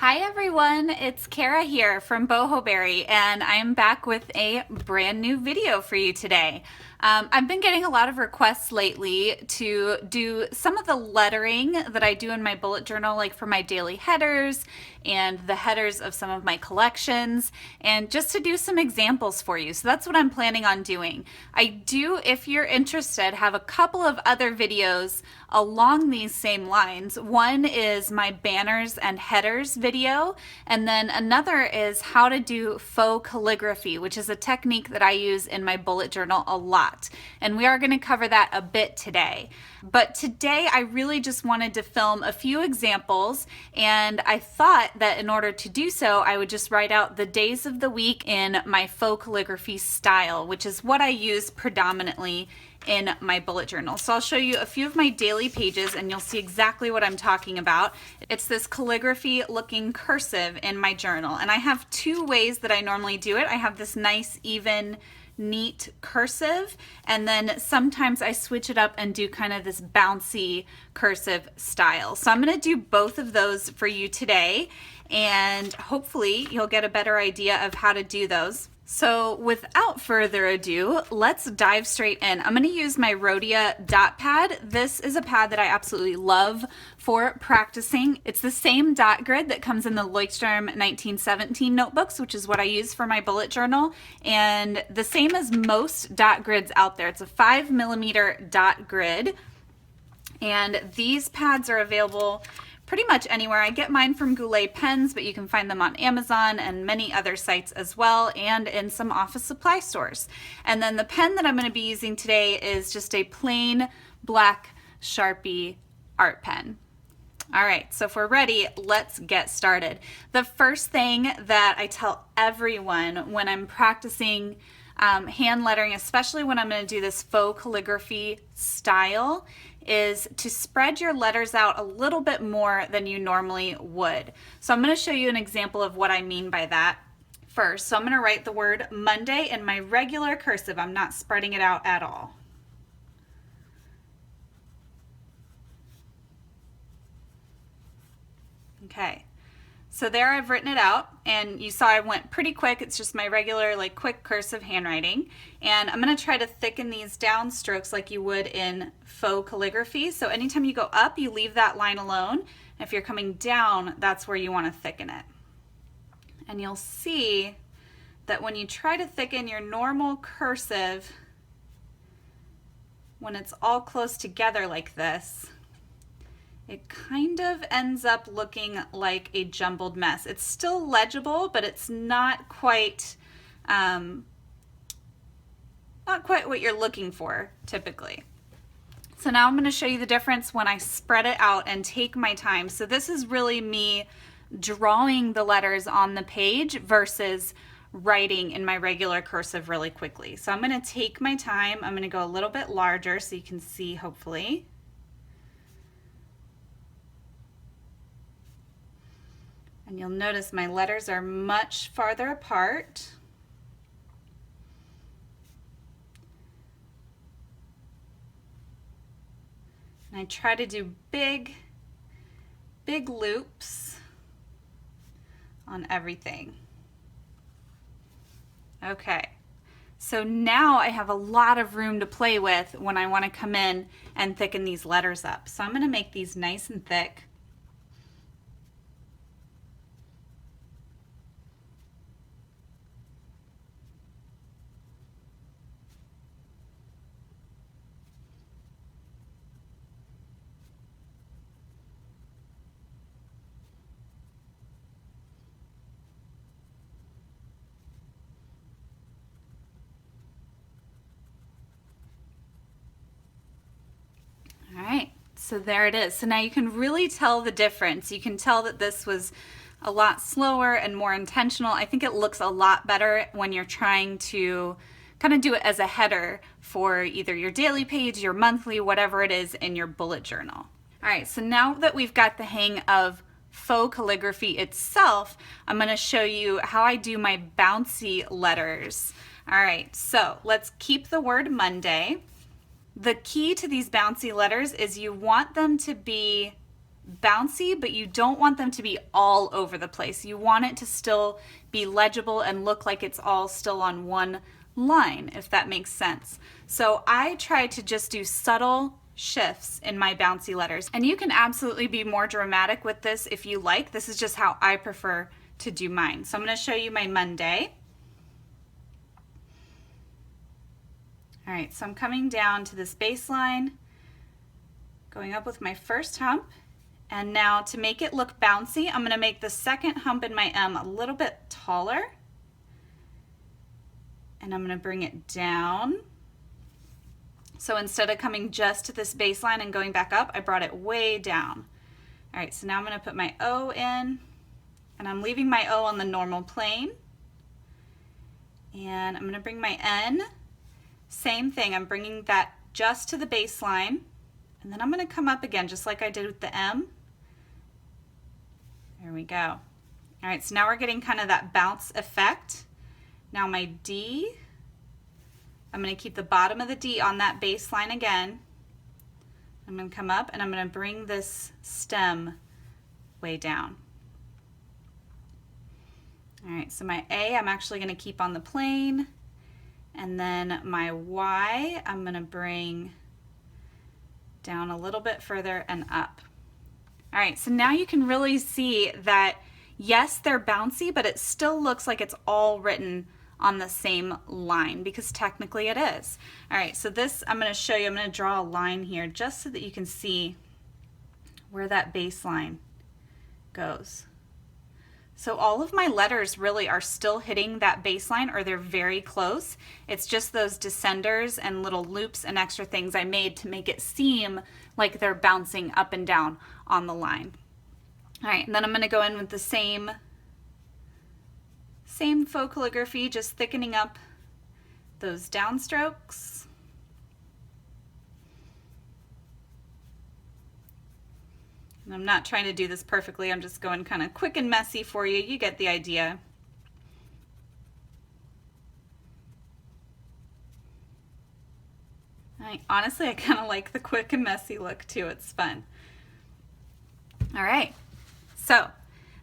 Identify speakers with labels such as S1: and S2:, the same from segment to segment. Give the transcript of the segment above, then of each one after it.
S1: Hi everyone, it's Kara here from Boho and I'm back with a brand new video for you today. I've been getting a lot of requests lately to do some of the lettering that I do in my bullet journal, like for my daily headers and the headers of some of my collections, and just to do some examples for you. So that's what I'm planning on doing. I do, if you're interested, have a couple of other videos along these same lines. One is my banners and headers video, and then another is how to do faux calligraphy, which is a technique that I use in my bullet journal a lot. And we are going to cover that a bit today. But today I really just wanted to film a few examples, and I thought that in order to do so, I would just write out the days of the week in my faux calligraphy style, which is what I use predominantly in my bullet journal. So I'll show you a few of my daily pages and you'll see exactly what I'm talking about. It's this calligraphy looking cursive in my journal, and I have two ways that I normally do it. I have this nice even neat cursive, and then sometimes I switch it up and do kind of this bouncy cursive style. So I'm going to do both of those for you today, and hopefully you'll get a better idea of how to do those. So without further ado, let's dive straight in. I'm going to use my Rhodia dot pad. This is a pad that I absolutely love for practicing. It's the same dot grid that comes in the Leuchtturm 1917 notebooks, which is what I use for my bullet journal, and the same as most dot grids out there. It's a 5mm dot grid, and these pads are available pretty much anywhere. I get mine from Goulet Pens, but you can find them on Amazon and many other sites as well, and in some office supply stores. And then the pen that I'm going to be using today is just a plain black Sharpie art pen. All right, so if we're ready, let's get started. The first thing that I tell everyone when I'm practicing hand lettering, especially when I'm going to do this faux calligraphy style, is to spread your letters out a little bit more than you normally would. So I'm going to show you an example of what I mean by that first. So I'm going to write the word Monday in my regular cursive. I'm not spreading it out at all. Okay. So there I've written it out, and you saw I went pretty quick. It's just my regular quick cursive handwriting, and I'm going to try to thicken these down strokes like you would in faux calligraphy. So anytime you go up, you leave that line alone. If you're coming down, that's where you want to thicken it. And you'll see that when you try to thicken your normal cursive, when it's all close together like this, it kind of ends up looking like a jumbled mess. It's still legible, but it's not quite what you're looking for typically. So now I'm going to show you the difference when I spread it out and take my time. So this is really me drawing the letters on the page versus writing in my regular cursive really quickly. So I'm going to take my time. I'm going to go a little bit larger so you can see, hopefully. And you'll notice my letters are much farther apart. And I try to do big loops on everything. Okay, so now I have a lot of room to play with when I want to come in and thicken these letters up. So I'm going to make these nice and thick. All right, so there it is. So now you can really tell the difference. You can tell that this was a lot slower and more intentional. I think it looks a lot better when you're trying to kind of do it as a header for either your daily page, your monthly, whatever it is in your bullet journal. All right, so now that we've got the hang of faux calligraphy itself, I'm going to show you how I do my bouncy letters. All right, so let's keep the word Monday. The key to these bouncy letters is you want them to be bouncy, but you don't want them to be all over the place. You want it to still be legible and look like it's all still on one line, if that makes sense. So I try to just do subtle shifts in my bouncy letters. And you can absolutely be more dramatic with this if you like. This is just how I prefer to do mine. So I'm going to show you my Monday. All right, so I'm coming down to this baseline, going up with my first hump, and now to make it look bouncy, I'm going to make the second hump in my M a little bit taller, and I'm going to bring it down. So instead of coming just to this baseline and going back up, I brought it way down. All right, so now I'm going to put my O in, and I'm leaving my O on the normal plane, and I'm going to bring my N. Same thing, I'm bringing that just to the baseline, and then I'm going to come up again just like I did with the M. There we go. All right, so now we're getting kind of that bounce effect. Now my D, I'm going to keep the bottom of the D on that baseline again. I'm going to come up and I'm going to bring this stem way down. All right, so my A, I'm actually going to keep on the plane. And then my Y, I'm going to bring down a little bit further and up. All right, so now you can really see that, yes, they're bouncy, but it still looks like it's all written on the same line because technically it is. All right, so this I'm going to show you. I'm going to draw a line here just so that you can see where that baseline goes. So all of my letters really are still hitting that baseline, or they're very close. It's just those descenders and little loops and extra things I made to make it seem like they're bouncing up and down on the line. All right, and then I'm going to go in with the same faux calligraphy, just thickening up those downstrokes. And I'm not trying to do this perfectly, I'm just going kind of quick and messy for you. You get the idea. Honestly, I kind of like the quick and messy look too. It's fun. All right, so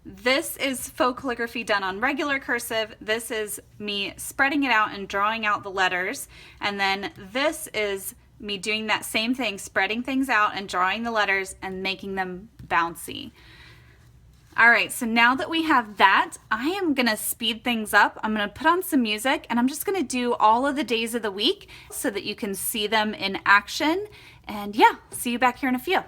S1: this is faux calligraphy done on regular cursive. This is me spreading it out and drawing out the letters. And then this is me doing that same thing, spreading things out and drawing the letters and making them bouncy. All right, so now that we have that, I am gonna speed things up. I'm gonna put on some music and I'm just gonna do all of the days of the week so that you can see them in action. And yeah, see you back here in a few.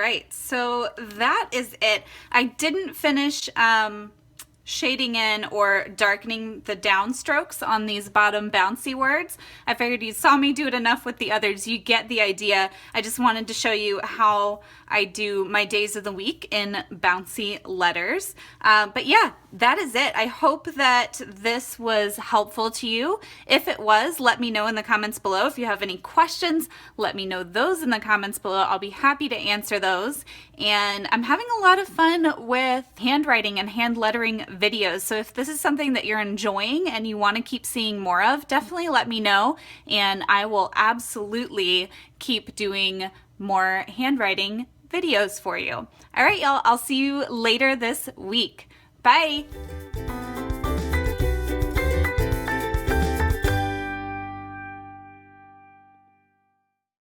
S1: right, so that is it. I didn't finish shading in or darkening the downstrokes on these bottom bouncy words. I figured you saw me do it enough with the others. You get the idea. I just wanted to show you how I do my days of the week in bouncy letters. But yeah, that is it. I hope that this was helpful to you. If it was, let me know in the comments below. If you have any questions, let me know those in the comments below. I'll be happy to answer those. And I'm having a lot of fun with handwriting and hand lettering videos. So if this is something that you're enjoying and you want to keep seeing more of, definitely let me know, and I will absolutely keep doing more handwriting videos for you. All right, y'all, I'll see you later this week. Bye.